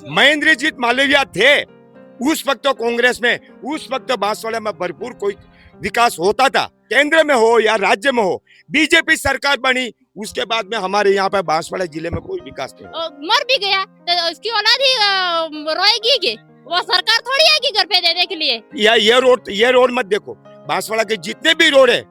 महेंद्रजीत मालवीय थे उस वक्त तो कांग्रेस में, उस वक्त तो बांसवाड़ा में भरपूर कोई विकास होता था। केंद्र में हो या राज्य में हो, बीजेपी सरकार बनी उसके बाद में हमारे यहाँ पे बांसवाड़ा जिले में कोई विकास नहीं हुआ। मर भी गया तो उसकी औलाद ही रोएगी कि वो सरकार थोड़ी है कि घर पे देने के लिए। या ये रोड मत देखो, बांसवाड़ा के जितने भी रोड है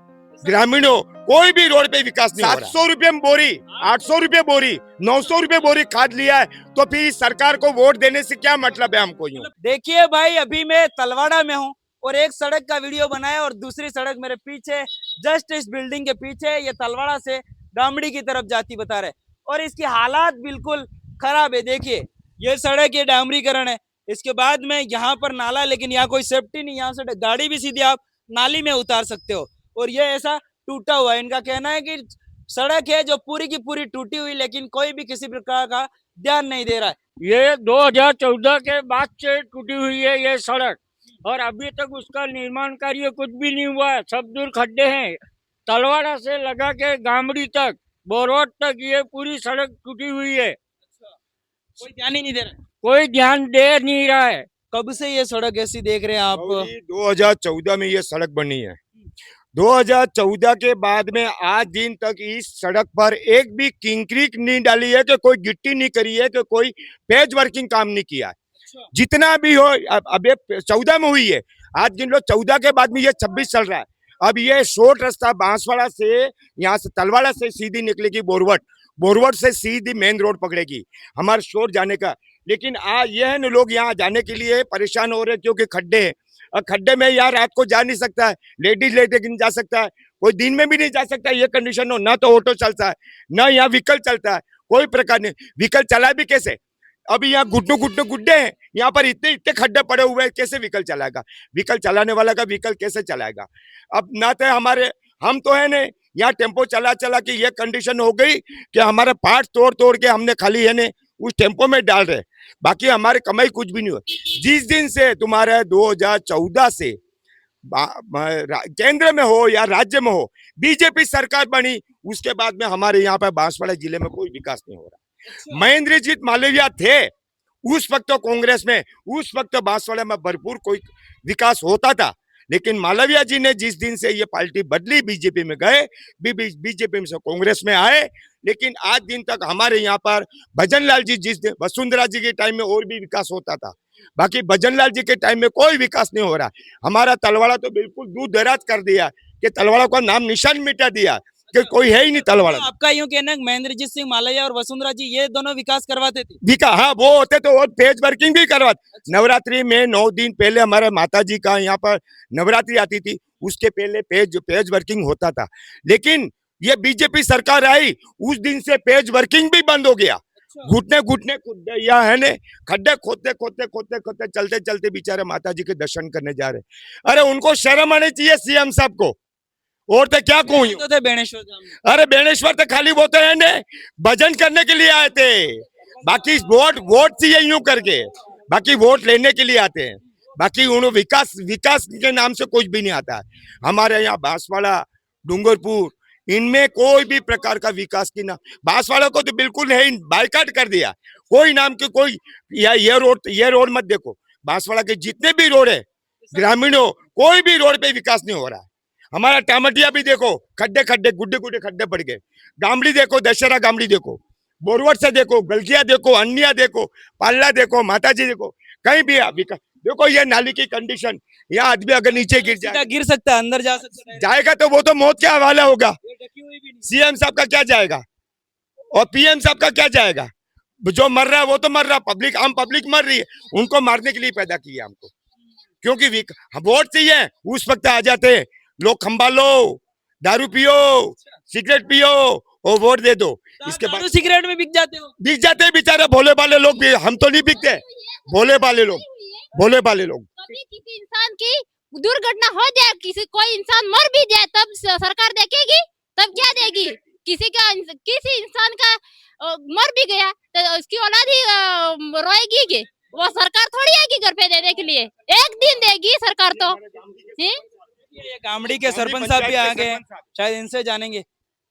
ग्रामीणों, कोई भी रोड पे विकास नहीं हो रहा। 700 रुपए में बोरी, 800 रुपए बोरी, 900 रुपए बोरी खाद लिया है, तो फिर सरकार को वोट देने से क्या मतलब है हमको? यूं देखिए भाई, अभी मैं तलवाड़ा में हूँ और एक सड़क का वीडियो बनाया और दूसरी सड़क मेरे पीछे, जस्ट इस बिल्डिंग के पीछे, ये तलवाड़ा से गामड़ी की तरफ जाती बता रहे, और इसकी हालात बिल्कुल खराब है। देखिए ये सड़क, ये डामरीकरण है, इसके बाद में यहाँ पर नाला, लेकिन यहाँ कोई सेफ्टी नहीं, यहाँ से गाड़ी भी सीधी आप नाली में उतार सकते हो, और ये ऐसा टूटा हुआ है। इनका कहना है कि सड़क है जो पूरी की पूरी टूटी हुई, लेकिन कोई भी किसी प्रकार का ध्यान नहीं दे रहा है। ये 2014 के बाद से टूटी हुई है ये सड़क, और अभी तक उसका निर्माण कार्य कुछ भी नहीं हुआ है। सब दूर खड्डे हैं, तलवाड़ा से लगा के गामड़ी तक, बोरवट तक ये पूरी सड़क टूटी हुई है। कोई ध्यान ही नहीं दे रहा है। कोई ध्यान दे नहीं रहा है। कब से ये सड़क ऐसी देख रहे हैं आप? 2014 में ये सड़क बनी है। 2014 के बाद में आज दिन तक इस सड़क पर एक भी कंक्रीट नहीं डाली है, कि कोई गिट्टी नहीं करी है, कि कोई पेज वर्किंग काम नहीं किया है। जितना भी हो, अब ये 14 में हुई है, आज गिन लो 14 के बाद में ये 26 चल रहा है। अब ये शॉर्ट रास्ता बांसवाड़ा से, यहाँ से तलवाड़ा से सीधी निकलेगी बोरवट, बोरवट से सीधी मेन रोड पकड़ेगी हमारे शोर जाने का। लेकिन ये है ना, लोग यहाँ जाने के लिए परेशान हो रहे हैं क्योंकि खड्डे हैं, और खड्डे में यार रात को जा नहीं सकता है, लेडीज लेके नहीं जा सकता है, कोई दिन में भी नहीं जा सकता है। ये कंडीशन हो ना, तो ऑटो चलता है ना यहाँ व्हीकल चलता है, कोई प्रकार नहीं। व्हीकल चला भी कैसे? अभी यहाँ घुटने गुड्डे हैं, यहाँ पर इतने इतने खड्डे पड़े हुए हैं, कैसे व्हीकल चलाएगा? व्हीकल चलाने वाला का व्हीकल कैसे चलाएगा? अब ना तो हमारे, हम तो है ने यहाँ टेम्पो चला चला के ये कंडीशन हो गई कि हमारे पार्ट तोड़ तोड़ के हमने खाली है ने उस टेम्पो में डाल रहे, बाकी हमारे कमाई कुछ भी नहीं हुआ। जिस दिन से तुम्हारे 2014 से केंद्र में हो या राज्य में हो, बीजेपी सरकार बनी उसके बाद में हमारे यहाँ पे बांसवाड़ा जिले में कोई विकास नहीं हो रहा। महेंद्रजीत मालवीय थे उस वक्त तो कांग्रेस में, उस वक्त तो बांसवाड़ा में भरपूर कोई विकास होता था। लेकिन मालवीय जी ने जिस दिन से ये पार्टी बदली, बीजेपी में गए, बीजेपी में से कांग्रेस में आए, लेकिन आज दिन तक हमारे यहाँ पर भजनलाल जी, जिस दिन वसुंधरा जी के टाइम में और भी विकास होता था, बाकी भजनलाल जी के टाइम में कोई विकास नहीं हो रहा। हमारा तलवाड़ा तो बिल्कुल दूर दराज कर दिया कि तलवाड़ा का नाम निशान मिटा दिया कि कोई है ही नहीं तलवाड़ा। आपका यूं कहना है महेंद्रजीत सिंह मालवीय और वसुंधरा जी ये दोनों विकास करवाते थे? विकास, हाँ, वो होते तो वो पेज वर्किंग भी करवाते। नवरात्रि में 9 दिन पहले हमारे माता जी का यहाँ पर नवरात्रि आती थी, उसके पहले पेज वर्किंग होता था। लेकिन ये बीजेपी सरकार आई उस दिन से पेज वर्किंग भी बंद हो गया। घुटने या है ने खड्डे खोदते चलते चलते बेचारे माता जी के दर्शन करने जा रहे। अरे उनको शर्म आनी चाहिए सीएम साहब को, और तो क्या कहूँ। तो थे बेणेश्वर धाम। अरे बेणेश्वर तो खाली वो तो है ने भजन करने के लिए आए थे, बाकी वोट चाहिए यूं करके, बाकी वोट लेने के लिए आते हैं, बाकी उन्होंने विकास के नाम से कुछ भी नहीं आता है। हमारे यहाँ बांसवाड़ा, डूंगरपुर, इनमें कोई भी प्रकार का विकास की ना, बांसवाड़ा को तो बिल्कुल है, बाइकाट कर दिया। कोई नाम के कोई, या ये रोड मत देखो, बांसवाड़ा के जितने भी रोड है ग्रामीणों, कोई भी रोड पे विकास नहीं हो रहा है। हमारा टामटिया भी देखो, खड्डे गुड्डे खड्डे पड़ गए। गामड़ी देखो, दशहरा गामड़ी देखो, बोरवट से देखो, गलकिया देखो, अन्या देखो, पाल्ला देखो, माताजी देखो, कहीं भी विकास देखो। ये नाली की कंडीशन, यहाँ आदमी अगर नीचे गिर सकता है, अंदर जा सकता है, जाएगा तो वो तो मौत के हवाला होगा। सीएम साहब का क्या जाएगा और पीएम साहब का क्या जाएगा? जो मर रहा है वो तो मर रहा, पब्लिक, आम पब्लिक मर रही है। उनको मारने के लिए पैदा किया हमको, क्योंकि वोट चाहिए उस वक्त आ जाते लोग, खंबा लो, दारू पियो, सिगरेट पियो और वोट दे दो। इसके बाद सिगरेट में बिक जाते हो, बिक जाते हैं बेचारे भोले भाले लोग भी, हम तो नहीं बिकते, भोले भाले लोग। कभी किसी इंसान की दुर्घटना हो जाए, कोई इंसान मर भी जाए, तब सरकार देखेगी? तब क्या देगी? किसी इंसान का मर भी गया तो उसकी औलाद ही रोएगी कि वो सरकार थोड़ी है कि घर पे देने के लिए। एक दिन देगी सरकार तो। ये गामड़ी के सरपंच साहब भी आ गए, शायद इनसे जानेंगे।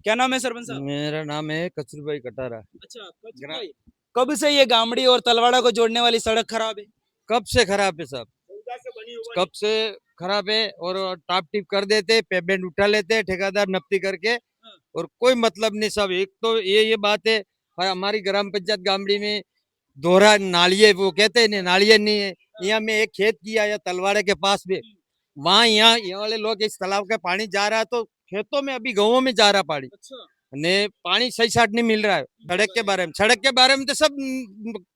क्या नाम है सरपंच साहब? मेरा नाम है कचरू भाई कटारा। अच्छा, कचरू भाई, कब से ये गामड़ी और तलवाड़ा को जोड़ने वाली सड़क खराब है? कब से खराब है सब, कब से खराब है। और टाप टिप कर देते, पेमेंट उठा लेते ठेकेदार नपती करके, और कोई मतलब नहीं। सब एक तो ये बात है, हमारी ग्राम पंचायत गामड़ी में दोहरा नालिये वो कहते हैं, नालिये नहीं है। यहाँ में एक खेत किया है तलवाड़े के पास में, वहाँ यहाँ वाले लोग इस तालाब का पानी जा रहा है तो खेतों में, अभी गाँवों में जा रहा पानी ने, पानी सही साट नहीं मिल रहा है। सड़क के बारे में तो सब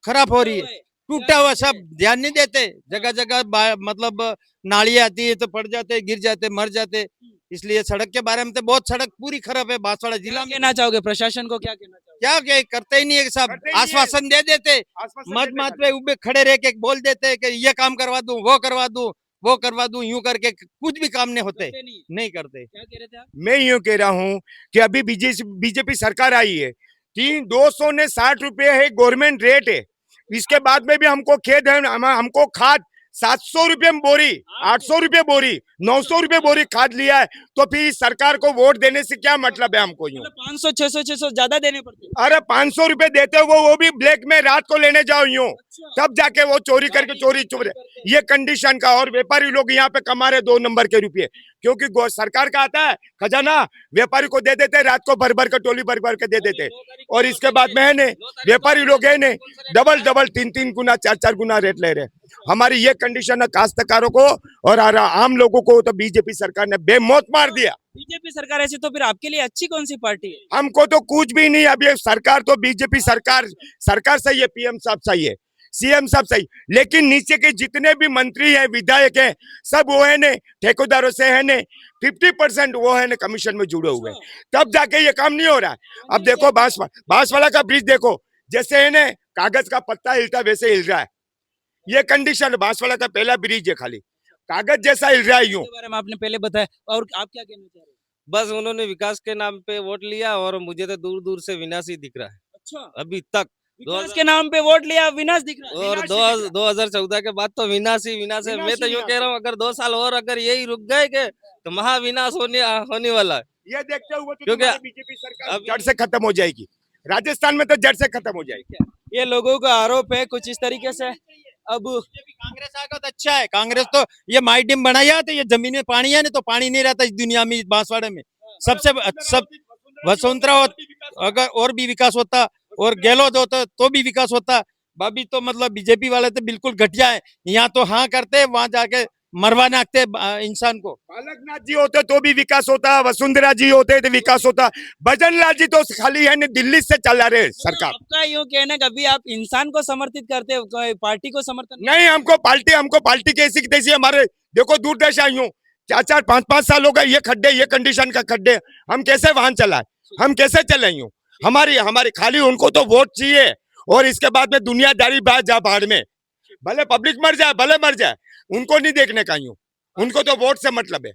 खराब हो रही है, टूटा हुआ, सब ध्यान नहीं देते। जगह जगह मतलब नालियाँ आती है तो पड़ जाते, गिर जाते, मर जाते। इसलिए सड़क के बारे में तो बहुत, सड़क पूरी खराब है बांसवाड़ा जिला क्या में। कहना चाहोगे प्रशासन को, क्या कहना चाहोगे? क्या करते ही नहीं है, सब करते ही नहीं है। आश्वासन दे देते, मत मत पे उबे खड़े रह के बोल देते कि ये काम करवा दूं, वो करवा दूं, वो करवा दूं, यूं करके कुछ भी काम नहीं होते, करते नहीं। नहीं करते। क्या कह रहे थे आप? मैं यूं कह रहा हूं कि अभी बीजेपी सरकार आई है, 260 रुपए है गवर्नमेंट रेट है। इसके बाद में भी हमको खेद है, हमको खाद 700 रुपए में बोरी, 800 रुपए बोरी, 900 रुपए बोरी खाद लिया है। तो फिर इस सरकार को वोट देने से क्या मतलब है हमको यूं? मतलब 500 600 ज्यादा देने पड़ते हैं। अरे 500 रुपए देते हो वो भी ब्लैक में रात को लेने जाओ यूं, तब जाके वो चोरी करके चोरी चुप रहे। ये कंडीशन का, और व्यापारी लोग यहाँ पे कमा रहे 2 नंबर के रुपये, क्योंकि सरकार का आता है खजाना, व्यापारी को दे देते, रात को भर भर के टोली भर भर के दे देते। और इसके बाद में है ने व्यापारी लोग है ने डबल 3 गुना 4 गुना रेट ले रहे। हमारी ये कंडीशन है काश्तकारों को और आम लोगों को, तो बीजेपी सरकार ने बेमौत मार दिया। बीजेपी सरकार ऐसी, तो फिर आपके लिए अच्छी कौन सी पार्टी है? हमको तो कुछ भी नहीं, अब ये सरकार तो बीजेपी सरकार सही है, पीएम साहब सही है, सीएम साहब सही, लेकिन नीचे के जितने भी मंत्री हैं, विधायक हैं, सब वो है ने ठेकेदारों से है ने 50% वो है ने कमीशन में जुड़े हुए हैं, तब जाके ये काम नहीं हो रहा है। अब देखो बांसवाड़ा का ब्रिज देखो, जैसे है ने कागज का पत्ता हिलता वैसे हिल रहा है। ये कंडीशन बांसवाड़ा का पहला ब्रिज है, खाली कागज जैसा हिल रहा है यूं। इसके बारे में आपने पहले बताया, और आप क्या कहना चाह रहे हैं? बस उन्होंने विकास के नाम पे वोट लिया और मुझे तो दूर दूर से विनाश ही दिख रहा है अच्छा, अभी तक। विकास के नाम पे वोट लिया, विनाश दिख रहा है। और 2014 के बाद तो विनाश ही विनाश है। मैं तो यूँ कह रहा हूँ, अगर 2 साल और अगर यही रुक गए के तो महाविनाश होने वाला है। ये देखते हुए तो क्योंकि बीजेपी सरकार जड़ से खत्म हो जाएगी, राजस्थान में तो जड़ से खत्म हो जाएगी। ये लोगों का आरोप है कुछ इस तरीके से। अब कांग्रेस आएगा तो अच्छा है, कांग्रेस तो ये माई डैम बनाया तो ये जमीन में पानी है नहीं तो पानी नहीं रहता इस दुनिया में, इस बांसवाड़े में। सब वसुंधरा अगर और भी विकास होता और गहलोत होता तो भी विकास होता। अभी तो मतलब बीजेपी वाले तो बिल्कुल घटिया है, यहाँ तो हाँ करते, वहां जाके मरवा नाकते इंसान को। बालकनाथ जी होते तो भी विकास होता, वसुंधरा जी होते तो विकास होता, भजनलाल जी तो खाली है दिल्ली से चला रहे सरकार। आपका यूँ कहना कि अभी आप इंसान को समर्थित करते हो, कोई पार्टी को समर्थन नहीं, हमको पार्टी कैसी की तैसी, हमारे देखो दूरदर्श आई हूँ 4 5 साल हो गए, ये खड्डे, ये कंडीशन का खड्डे, हम कैसे वाहन चलाए, हम कैसे चले यूं? हमारी खाली उनको तो वोट चाहिए, और इसके बाद में दुनियादारी बात जा बाढ़ में, भले पब्लिक मर जाए, भले मर जाए, उनको नहीं देखने का यूं, उनको तो वोट से मतलब है।